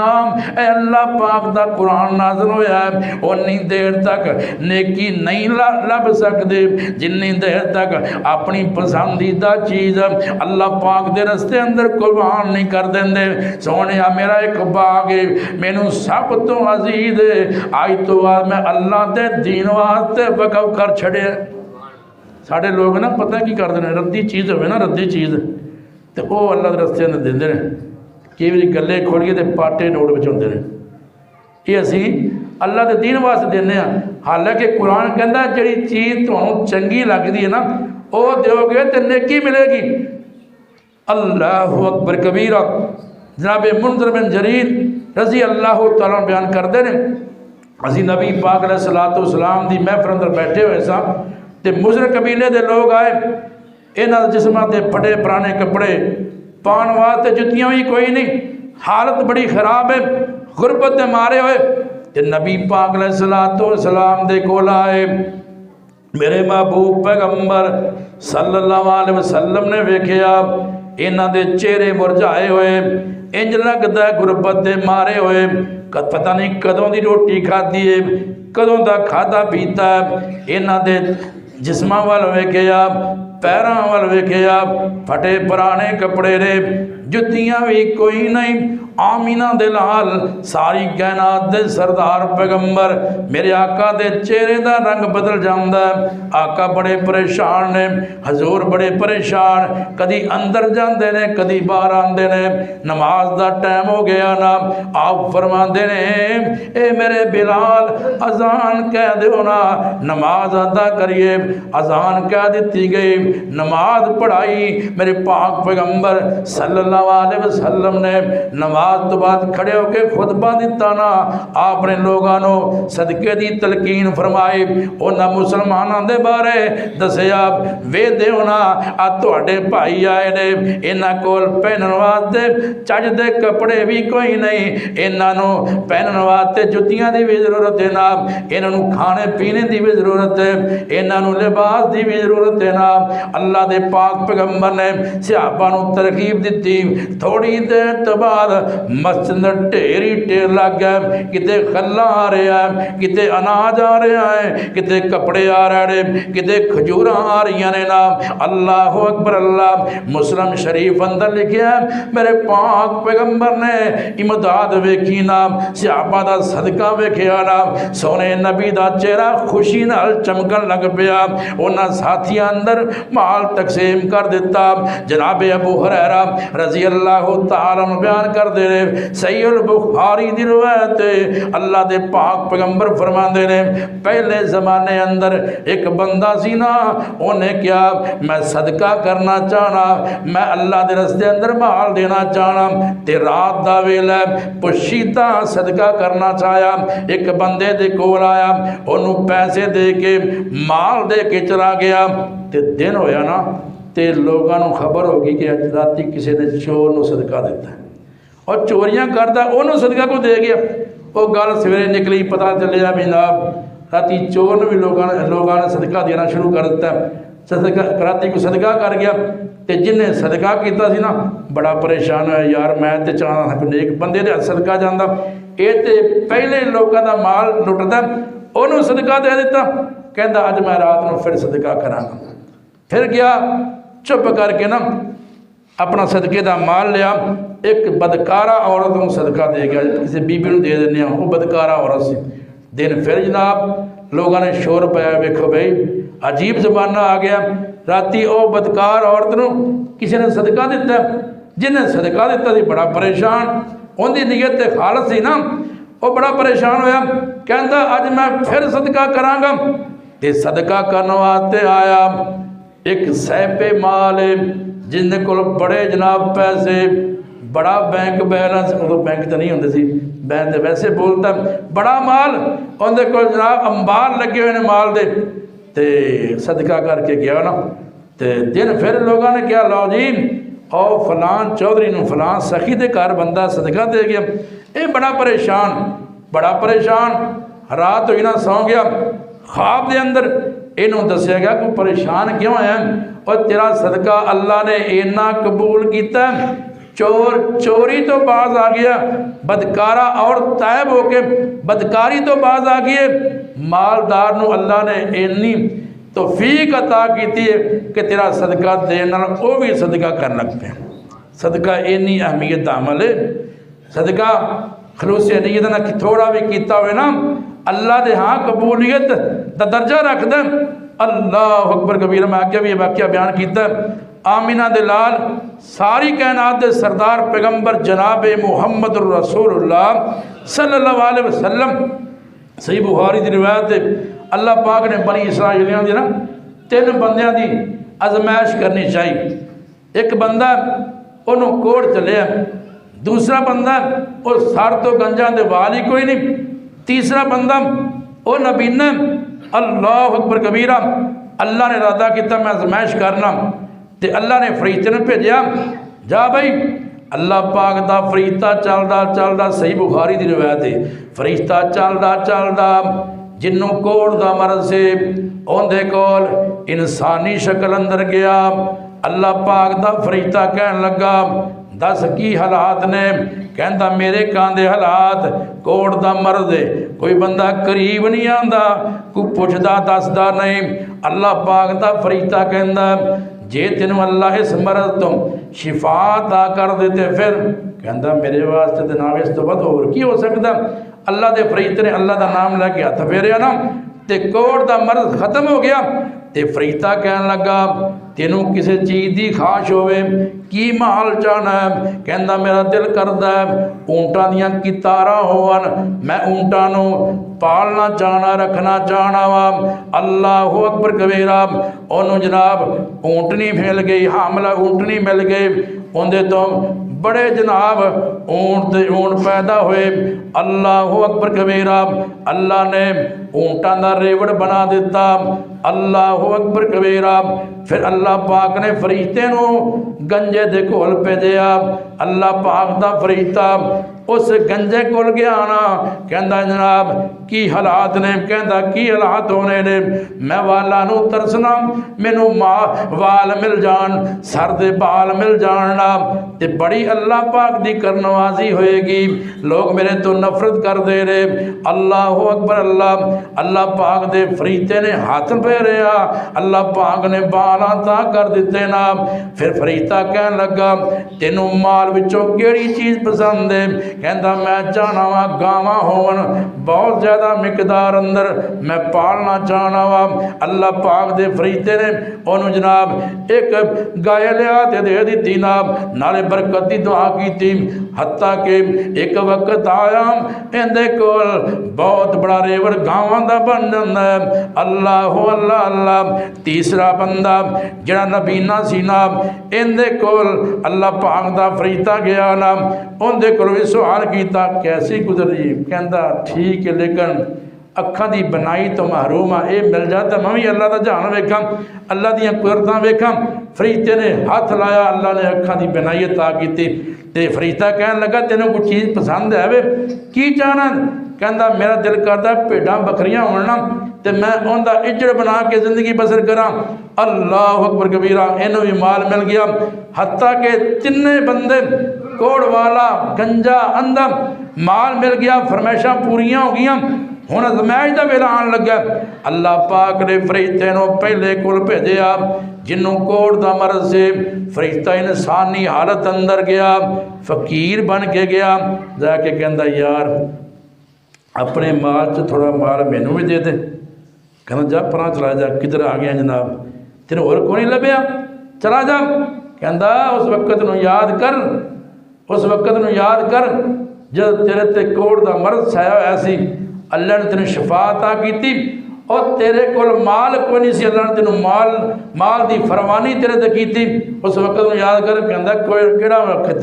ए अल्लाह पाक दा कुरान नाज़िल होया उन्नी देर तक नेकी नहीं लभ सकते जिन्नी देर तक अपनी पसंदीदा चीज़ अल्लाह पाक दे रस्ते अंदर कुर्बान नहीं कर देंदे। सोने मेरा एक बाग है मैनू सब तो अजीज है अज तो बाद मैं अल्लाह के दीन वास्ते वक़फ़ कर छड़े। साढ़े लोग ना पता की करते हैं रद्दी चीज़ हो ना रद्दी चीज़ तो वह अल्लाह के रस्ते अंदर देंदे ने कई बार गले खोलिए तो पाटे नोट विच होंदे ने ये असी अल्लाह के दीन वास्ते देने। हालांकि कुरान कहता जी चीज़ तुहानू चंगी लगती है ना वो दोगे तो नेकी मिलेगी। अल्लाह अकबर कबीरा। जनाब मुंज़िर बिन जरीर रज़ी अल्लाह तआला बयान करते हैं असी नबी पाक अलैहिस्सलातु वस्सलाम दी महफिल अंदर बैठे हुए सा तो मुज़र कबीले के लोग आए इन्हां जिस्मां ते फटे पुराने कपड़े पान वास्ते जुत्तियां भी कोई नहीं हालत बड़ी खराब है गुरबत के मारे हुए ते नबी पाक अलैहिस्सलातु वस्सलाम दे कोल आए। मेरे महबूब पैगंबर सल्लल्लाहु अलैहि वसल्लम ने वेखिया इन्हां दे चेहरे मुरझाए हुए इंज लगदा गुरबत दे मारे हुए पता नहीं कदों दी रोटी खाधी है कदों दा खाधा पीता इन्हां दे जिस्मां वाल वेखिया पैरां वाल वेखिया फटे पुराने कपड़े ने जुत्तियां भी कोई नहीं आमीना दे लाल सारी कायनात दे सरदार पैगंबर मेरे आका दे चेहरे दा रंग बदल जाता है। आका बड़े परेशान ने हजूर बड़े परेशान कदी अंदर जाते ने कदी बाहर आते ने नमाज दा टाइम हो गया ना आप फरमाते ने ए मेरे बिलाल अजान कह दो ना नमाज अदा करिए। अजान कह दी गई नमाज पढ़ाई मेरे पाक पैगंबर सल्लल्लाहु अलैहि वसल्लम ने नमाज तो बाद खड़े होकर खुतबा दिता ना आपने लोगों सदके की तलकीन फरमाई उन्होंने मुसलमानों के बारे दसिया वे देव ना आ तुहाडे भाई आए ने इन्हां कोल पहनने वास्ते चज दे कपड़े भी कोई नहीं इन्हों पहनने वास्ते जुत्तियां की भी जरूरत है ना इन्हों खाने पीने की भी जरूरत है इन्हों लिबास की भी जरूरत है ना। अल्लाह के पाक पैगंबर ने सहाबा नूं तरकीब दी थोड़ी देर तो बाद मस्जिद दा ढेर ही ढेर लग गया। किते खल्ला आ रहा है, किते अनाज आ रहा है, किते कपड़े आ रहे हैं, किते खजूरा आ रही ने ना। अल्लाह अकबर अल्लाह। मुस्लिम शरीफ अंदर लिखिया मेरे पाक पैगंबर ने इमदाद वेखी ना, सहाबा दा सदका वेखिया ना, सोने नबी दा चेहरा खुशी नाल चमकन लग पिया। उन्हां साथियां अंदर माल तकसीम कर दिता। जनाब अबू हुरैरा रजी अल्लाह तआला बयान कर दे रहे, सहीह बुखारी दी रिवायत है, अल्लाह दे पाक पैगंबर फरमाते ने पहले ज़माने अंदर एक बंदा सी ना, उन्हें क्या मैं सदका करना चाहना, मैं अल्लाह के रस्ते अंदर माल देना चाहना, ते रात दा वेला पुशीता सदका करना चाहया। एक बंदे दे कोल आया, उन्होंने पैसे दे के माल दे के चला गया। ते दिन होया ना, ते लोगों को खबर हो गई कि राती किसी ने चोर को सदका दिता है और चोरियां करता उन्होंने सदका को दे गया। वो गल सवेरे निकली, पता चलिया भी जनाब राती चोर ने भी लोगों ने सदका देना शुरू कर दिता। सदका राती को सदका कर गया, तो जिन्हें सदका किया ना बड़ा परेशान होया, यार मैं तो चाहना था नेक बंदे दे सदका जाता, ये तो पहले लोगों का माल लुटता, उन्होंने सदका दे दिता। कहता अज मैं रात को फिर सदका करांगा। फिर गया चुप करके ना अपना सदके का माल लिया, एक बदकारा औरत को सदका दे गया, किसी बीबी को दे देने, वो बदकारा औरत से। दिन फिर जनाब लोगों ने शोर पाया, वेखो भाई अजीब जमाना आ गया। राती वो बदकार औरत को किसी ने सदका दिता, जिन्हें सदका दिता सी बड़ा परेशान, उनकी नीयत ते खालस सी ना, वो बड़ा परेशान होया। कहता अज मैं फिर सदका करांगा। ते सदका करने वास्ते आया एक सैपे माल जिनके को बड़े जनाब पैसे, बड़ा बैंक बैलेंस, उदों बैंक तो नहीं होंगे सी, बैंक तो वैसे बोलता, बड़ा माल उनके को जनाब अंबार लगे हुए हैं माल दे। ते सदका करके गया ना, तो दिन फिर लोगों ने क्या लो जी और फलान चौधरी नूं फलान सखी के घर बंदा सदका दे गया। ये बड़ा परेशान रात हुई ना, सौ गया। ख्वाब के अंदर इनू दसिया गया को परेशान क्यों है, और तेरा सदका अल्लाह ने इन्ना कबूल किया, चोर चोरी तो बाज आ गया, बदकारा और तैब होके बदकारी तो बाज आ गई है, मालदार नू अल्लाह ने इन्नी तौफीक अता की कि तेरा सदका देने वो भी सदका कर लग पे। सदका इन्नी अहमियत का अमल है। सदका खलूस नीयत ना थोड़ा भी किया हुए ना, अल्लाह के हाँ कबूलियत का दर्जा रखद। अल्लाह अकबर कबीर। मैं आगे भी वाक्य बयान किया, आमिना दे लाल सारी कायनात दे सरदार पैगंबर जनाब मुहम्मद रसूलुल्लाह सल्लल्लाहु अलैहि वसल्लम, सही बुखारी की रिवायत है, अल्लाह पाक ने बनी इसराइलियां दी ना 3 बंदियां की आजमाइश करनी चाहिए। एक बंदा उन्होंने कोड़ चलिया, दूसरा बंदा वो सर तो गंजा दे वाल ही कोई नहीं, तीसरा बंदा वो नबीना। अल्लाह अकबर कबीरा। अल्लाह ने इरादा किया मैं आजमाइश करना, तो अल्लाह ने फरिश्ते ने भेजा, जा भाई। अल्लाह पाक का फरिश्ता चलदा सही बुखारी की रिवायत है, फरिश्ता चलदा जिन्हों कोड़ का मरज से उनके कोल इंसानी शक्ल अंदर गया। अल्लाह पाक का फरिश्ता कहन लगा, दस की हालात ने? कहता मेरे कांदे हालात कोड़ का मर्द है, कोई बंदा करीब नहीं आता, कोई पुछदा दसदा नहीं। अल्लाह पाक का फरिश्ता कहता जे तेन अल्लाह इस मर्द तो शिफा अता कर देते, फिर कहता मेरे वास्ते तो नाम इस तो वध होर की हो सकता। अल्लाह के फरिश्ते ने अल्लाह का नाम लैके हथ फेरिया ना, तो कोड़ का मर्द खत्म हो गया। तो फरिश्ता कहन लगा तेनों किसी चीज़ की खाश होवे, की माल चाहना है? कहता मेरा दिल करता है ऊँटा दियाँ कितारा होवन, मैं ऊँटा नूं पालना चाहना, रखना चाहना वा। अल्लाह अकबर कबीरा। उन्होंने जनाब ऊँटनी मिल गई, हामला ऊँटनी मिल गई, उनके तो बड़े जनाब ऊँट पैदा हुए। अल्लाह अकबर कबीरा। अल्लाह ने ऊँटा का रेवड़ बना दिता। अल्लाह अकबर कबीरा। फिर अल्लाह पाक ने फरिश्ते नूं गंजे दे कोल भेजिया। अल्लाह पाक दा फरिश्ता उस गंजे कोल गया ना, कहता जनाब की हालात ने? कहता की हालात होने ने? मैं वाला नूं तरसना, मैनू वाल मिल जान, सर दे बाल मिल जान ना, ते बड़ी अल्लाह पाक दी करनवाजी होएगी, लोग मेरे तो नफरत कर दे रहे। अल्लाह अकबर, अल्लाह अल्लाह पाक दे फरीते ने हाथ फेरिया, अल्लाह पाक ने बाल ता कर दिते ना। फिर फरीता कहन लगा तेनों माल विचों केड़ी चीज़ पसंद है? कहता मैं चाहना वा गावां होवन बहुत ज़्यादा मिकदार अंदर, मैं पालना चाहना वा। अल्लाह पाक दे फरीते ने उन्होंने जनाब एक गाय लिया ते दे दी ना, नाले बरकत की दुआ की। हत्ता के एक वक्त आया इहदे कोल बहुत बड़ा रेवड़ गावां दा बन जांदा है। अल्लाह अल्लाह अल्लाह। तीसरा बंदा जिहड़ा नबीना सी ना, इहदे कोल अल्लाह पाक दा फरीता गया ना, उहदे कोल भी सवाल किया कैसी गुजरी? कहंदा ठीक है लेकिन अखां दी बनाई तो महरूम आ, ये मिल जाता मैं भी अल्लाह का जहान वेखा, अल्लाह दियां कुदरतां वेखा। फरीते ने हाथ लाया, अल्लाह ने अखां दी बनाई अता की। ते फरीता कहन लगा तेनों कोई चीज़ पसंद है वे? की चाहना? कहता मेरा दिल करता भेडां बकरियां होण ना ते मैं उनका इज्जड़ बना के जिंदगी बसर करा। अल्लाह अकबर कबीरा। इन्हूं भी माल मिल गया। हत्ता के तिन्ने बंदे कोड़ वाला गंजा अंधा माल मिल गया, फरमाइशां पूरियां हो गई। हुण अज़मैश दा वेला आन लगा। अल्लाह पाक ने फरीते नूं पहले कोल भेजिया जिन्हों कोड़ दा मरज से। फरीता इंसानी हालत अंदर गया, फकीर बन के गया, जाके कहंदा यार अपने माल च थोड़ा माल मैनू भी दे दे। कहना जा परां चला जा, किधर आ गया जनाब, तेरे होर कोई नहीं लभ्या, चला जा। कहंदा उस वक्त नूं याद कर, उस वक्त नूं याद कर जब तेरे ते कोड़ दा मरज छाया होया सी, अल्लाह ने तेन शफा अता की और तेरे कोल माल कोई नहीं सी, अल्लाह ने तेन माल की फरमानी तेरे ते की। उस वक्त में याद कर। कहता कोई केड़ा वक्त?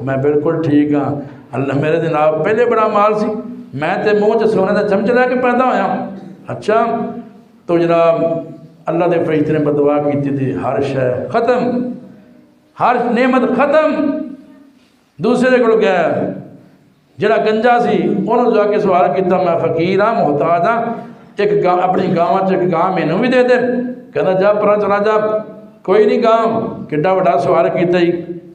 मैं बिल्कुल ठीक हाँ, अल्लाह मेरे दिन आप पहले बड़ा माल सी, मैं तो मूँह च सोने का चमच लैके पैदा होया। अच्छा तो जनाब अल्लाह के फरीते ने बदवा की थी, हर शय खत्म, हर नेमत खत्म। दूसरे को गया जिहड़ा गंजा सी उन्होंने जाके सवाल किया मैं फकीर हाँ, मोहताज हाँ, एक गां अपनी गांव च एक गां मैनू भी दे दे। कहना जा परा चला जा, कोई नहीं गां किड्डा वड्डा सवाल किया ही,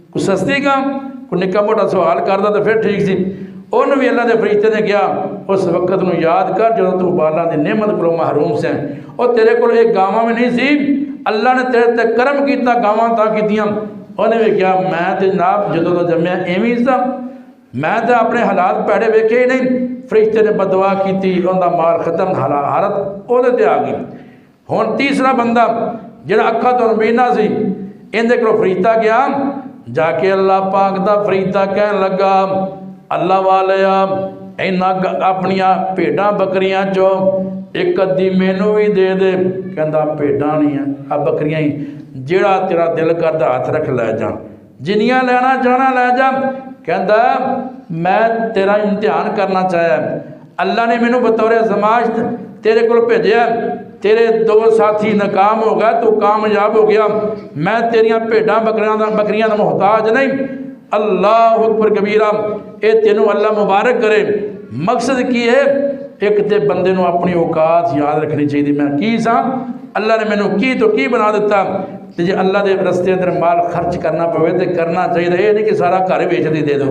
कोई सस्ती गां कोई निक्का मोटा सवाल करता तो फिर ठीक सी। उन्होंने भी अल्लाह के फरीते ने गया उस वक्त में याद कर जो तू बालां दी नेमत को महरूम से और तेरे को एक गावां में नहीं सी, अल्लाह ने तेरे ते करम किया गावां ता कीतियां। उन्हें भी कहा मैं तो जनाब जो तो जम्मिया इवें सा, मैं तो अपने हालात पैड़े वेखे ही नहीं। फरिश्ते ने बदवा की, उनका माल खत्म, हालत वो आ गई। हुण तीसरा बंदा जिहड़ा अखा तो नबीना सी, इहदे कोल फरीता गया, जाके अल्लाह पाक दा फरीता कहन लगा अल्लाह वाले इन्हां अपनियां भेडां बकरियां चो एक अद्धी मैनू भी दे दे। कहंदा भेडां नहीं है आ बकरियां ही, जिहड़ा तेरा दिल करदा हथ रख लै जा, जिन्नियां लैना चाहना लै जा। कहता मैं तेरा इम्तिहान करना चाहया, अल्लाह ने मैनू बतौर आज़माइश तेरे को भेजा, तेरे दो साथी नाकाम हो गए, तू कामयाब हो गया, मैं तेरिया भेडां बकरियां का मोहताज नहीं। अल्लाह अकबर कबीरा। ये तेनों अल्लाह मुबारक करे। मकसद की है? एक तो बंदे नूं अपनी औकात याद रखनी चाहिए, मैं की सा, अल्लाह ने मैनू की तो की बना दिता। तो जो अल्लाह के रस्ते अंदर माल खर्च करना पवे तो करना चाहिए। ये नहीं कि सारा घर बेच दी दे दो,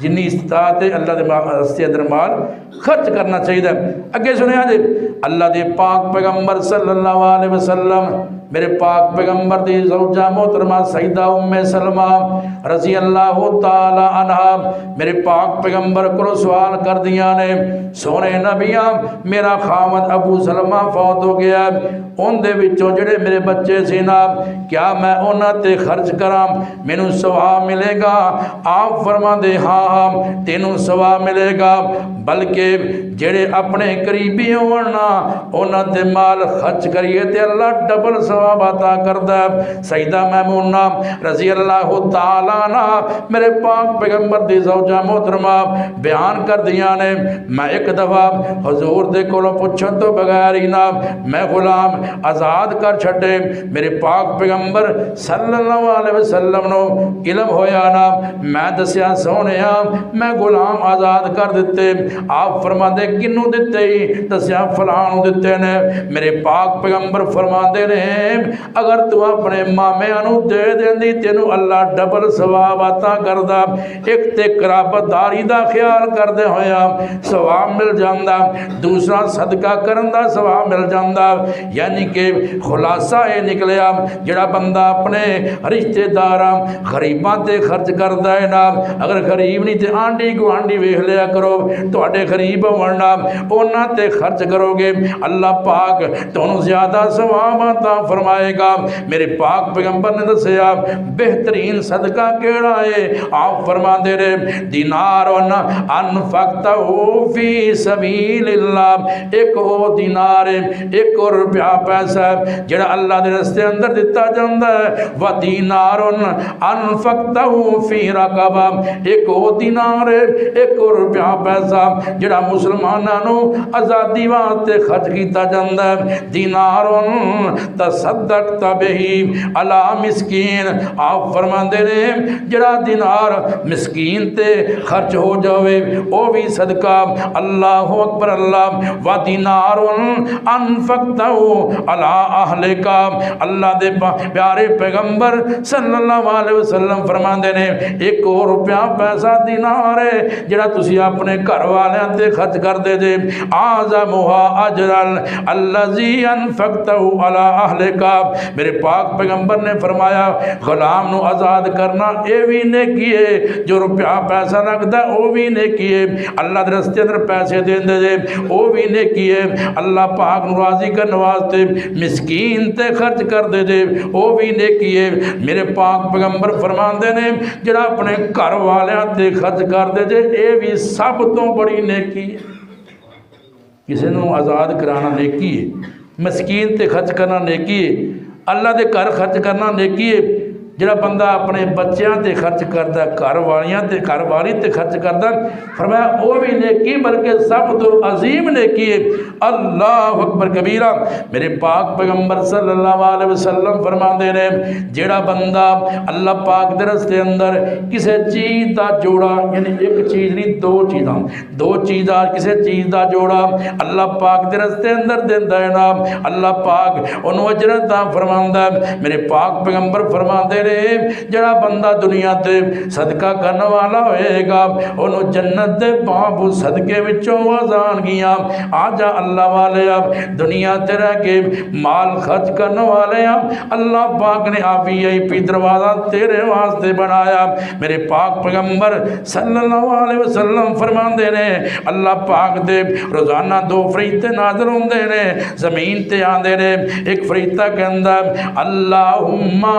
जिन्नी इस्तात है अल्लाह के रस्ते अंदर माल खर्च करना चाहिए। अगे सुनिया जी अल्लाह के पाक पैगंबर सल्लल्लाहु अलैहि वसल्लम, मेरे पाक पैगंबर दी ज़ौजा मोहतरमा सईदा उम्मे सलमा रज़ी अल्लाह ताला अन्हा मेरे पाक पैगंबर को सवाल कर दिया ने, सोने नबिया मेरा खामद अबू सलमा फौत हो गया, उनदे विचों जिहड़े मेरे बच्चे सी ना, क्या मैं उन्हां ते खर्च करा, मैनू सवाब मिलेगा? आप फरमांदे हाँ हाँ तेनू सवाब मिलेगा, बल्कि जेड़े अपने करीबी होण ना उन्हां ते माल खर्च करिए ते अल्लाह डबल सवाब अता करदा है। सईदा मैमूना रज़ी अल्लाह ताला अन्हा मेरे पाक पैगंबर दी ज़ौजा मोहतरमा बयान कर दियां ने, मैं एक दफ़ा हजूर दे कोलों पुछण तो बगैर ही ना मैं गुलाम आज़ाद कर छड्डे। मेरे पाक पैगंबर सल्लल्लाहु अलैहि वसल्लम नूं इलम होया ना, मैं दस्या सोहणिया मैं गुलाम आज़ाद कर दिते। आप फरमाते किनू दिते? दस्या फलां नूं दिते ने। मेरे पाक पैगंबर फरमाते ने अगर तू अपने मामिਆਂ ਨੂੰ दे देंदी तेनू अल्लाह डबल सवाब अता करदा। एक ते कराबतदारी दा ख्याल करदे होया सवाब मिल जांदा, दूसरा सदका करन दा सवाब मिल जांदा। यानी कि खुलासा ये निकलिया जिहड़ा बंदा अपने रिश्तेदारां गरीबां ते खर्च करदा है ना, अगर गरीब नहीं तो आंढी गुआंढी वेख लिया करो, तुहाडे गरीब होण ना उन्हां ते खर्च करोगे अल्लाह पाक तुहानू ज़्यादा सवाब अता फरमाएगा। मेरे पाक पैगंबर ने दसिया बेहतरीन सदका केड़ा है। आप फरमाते रहे दिनार अनफक्तहू फी सबीलिल्लाह, एक वो दिनार है, एक और रुपया पैसा जिहड़ा अल्लाह दे रस्ते अंदर दिता जांदा है। व दिनार अनफक्तहू फी रकबा, एक वो दिनार है, एक और रुपया पैसा जिहड़ा मुसलमानां नू आज़ादी वास्ते खर्च किया जांदा है। दिनार तसद्दक़त बिही अला मिस्कीन, आप फरमाते ने जड़ा दिनार मिस्कीन ते खर्च हो जावे वो भी सदका। अल्लाह अकबर अल्लाह। व दिनार अनफक्तहू अला अहलिका, अल्लाह दे प्यारे पैगंबर सल्लल्लाहु अलैहि वसल्लम फरमाते ने एक और रुपया पैसा दिनार है जड़ा तुसी अपने घर वालियां ते खर्च करदे जे। आज़मुहा अजरन अल्लज़ी अनफक्तहू अला अहलिका, मेरे पाक पैगंबर ने फरमाया गुलाम नू आज़ाद करना ये भी नेकी है, जो रुपया पैसा लगता वो भी नेकी है, अल्लाह के रस्ते अंदर पैसे देंदे जे वो भी नेकी है, अल्लाह पाक नू राज़ी करने वास्ते मिस्कीन ते खर्च कर दे जे वो भी नेकी है। मेरे पाक पैगंबर फरमाते ने जिहड़ा अपने घर वालियां ते खर्च कर दे जे ये भी सब तो बड़ी नेकी है। किसी नू आज़ाद कराना नेकी है, मिस्कीन ते खर्च करना नेकी है, अल्लाह के घर खर्च करना नेकी है। जिहड़ा बंदा अपने बच्चों ते खर्च करता, घर वालियां ते घर वाली ते खर्च करता, फरमाया वो भी नेकी बल्कि सब तो अजीम नेकी है। अल्लाह अकबर कबीरा। मेरे पाक पैगंबर सल्लल्लाहु अलैहि वसल्लम फरमाते ने जिहड़ा बंदा अल्लाह पाक दे रस्ते अंदर किसी चीज़ का जोड़ा, यानी एक चीज़ नहीं दो चीज़ा किसी चीज़ का जोड़ा अल्लाह पाक दे रस्ते अंदर देंदा है ना, अल्लाह पाक उन्होंने अजरत फरमांदा। मेरे पाक पैगंबर फरमाते जड़ा बंदा दुनिया ते सदका करने वाला होएगा उन्होंने जन्नत के बाबू सदके विचों आज़ानगियां आ जा अल्लाह वाले दुनिया ते रह के माल खर्च करने वाले अल्लाह पाक ने वीआईपी दरवाज़ा तेरे वास्ते बनाया। मेरे पाक पैगंबर सल्लल्लाहु अलैहि वसल्लम फरमाते ने अल्लाह पाक दे रोज़ाना 2 फरिश्ते नाज़िल होंदे ने, ज़मीन ते आंदे ने। एक फरिश्ता कहंदा अल्लाहुम्मा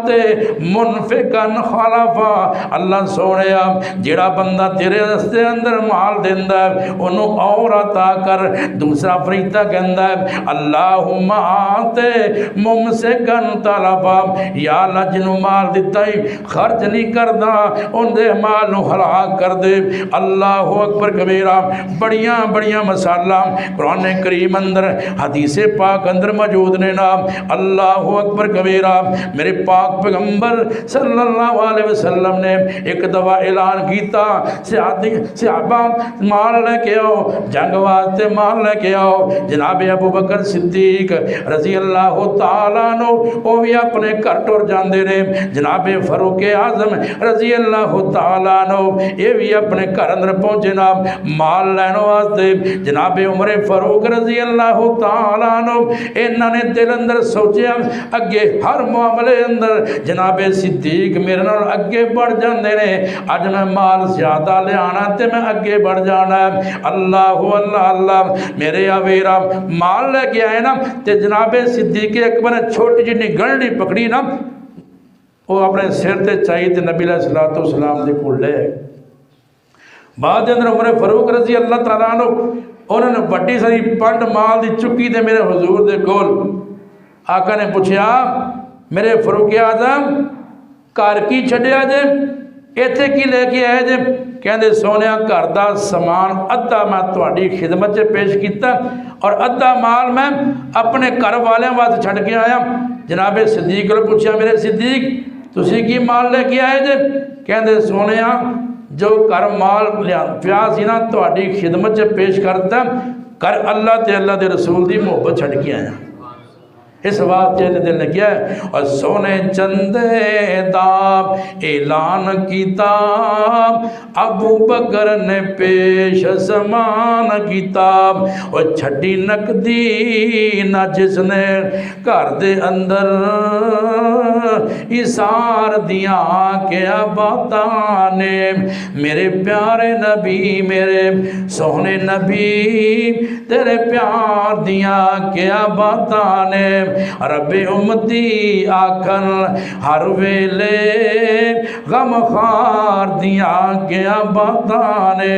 मुनफिकन खलफा, अल्लाह सोने जिहड़ा बंदा तेरे रस्ते अंदर माल देंदा उन्होंने और अता कर। दूसरा फरिश्ता कहंदा अल्लाहुम्मा आते मुमसिकन तलफा, या अल्लाह जिन्हों माल दिता ही खर्च नहीं करदा उनके माल नूं हलाक कर दे। अल्लाह अकबर कबीरा। बड़ियां बड़ियां मसाला कुरान करीम अंदर हदीसे पाक अंदर मौजूद ने ना। अल्लाह अकबर कबीरा। मेरे पाक पैगंबर सल्लल्लाहु अलैहि वसल्लम ने एक दफा ऐलान किया सहाबा माल लेके आओ, जंग वास्ते माल लेके आओ। जनाब अबू बकर सिद्दीक रजी अल्लाह तआला अन्हु वो भी अपने घर टुर जाते ने। जनाब फरूक आजम रजी अल्लाह तआला अन्हु ये भी अपने घर अंदर पहुंचे ना माल लैने वास्ते। जनाब उमर फरूक रजी अल्लाह तआला अन्हु इन्होंने दिल अंदर सोचा अगे हर मामले अंदर जनाबे सिद्दीक मेरे नाल अगे बढ़ जाते ने, अज मैं माल ज्यादा लियाना ते मैं अगे बढ़ जाना। अल्लाह अल्लाह अल्लाह। मेरे आवेरा माल लेके आए ना ते जनाबे सिद्दीक अकबर ने छोटी जी गंढी पकड़ी ना वो अपने सिर ते चाई ते नबी अलैहिस्सलातु वस्सलाम दे कोल ले आए। बाद के अंदर उमर फरूक रजी अल्लाह तआला अन्हु उन्होंने बड़ी सारी पंड माल की चुकी ते मेरे हुजूर दे कोल। आका ने पूछा मेरे फरूक आजम घर की छड्या जे, इत्थे की लेके आए जे? कहते सोने घर का समान अद्धा मैं तुहाडी खिदमत च पेश किया और अद्धा माल मैं अपने घर वालों वास्ते छड्ड के आया। जनाबे सिद्दीक को पूछा मेरे सिद्दीक तुसी की माल लेके आए जे? कहते सोने जो घर माल लिया पिया सी ना तुहाडी खिदमत च पेश करता, कर अल्लाह ते अल्लाह के रसूल की मुहब्बत छड्ड के आया। इस वास्ते दिल ने किया और सोने चंदे दा ऐलान किया, अबू बकर ने पेश समान किया। और छड़ी नकदी ना जिसने घर दे अंदर इसार दिया क्या बातां ने। मेरे प्यारे नबी, मेरे सोहने नबी, तेरे प्यार दिया क्या बातां ने। रब्बे उम्मती आखन हर वेले गम खार दिया क्या बातां ने।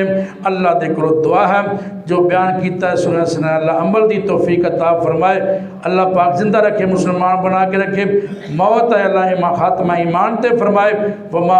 अल्लाह दे कोलों दुआ है जो बयान किया है सुना सुना अल्लाह अमल दी तौफीक अता फरमाए। अल्लाह पाक जिंदा रखे, मुसलमान बना के रखे, मौत है अल्लाह खात्मा ईमान ते फरमाए। वमा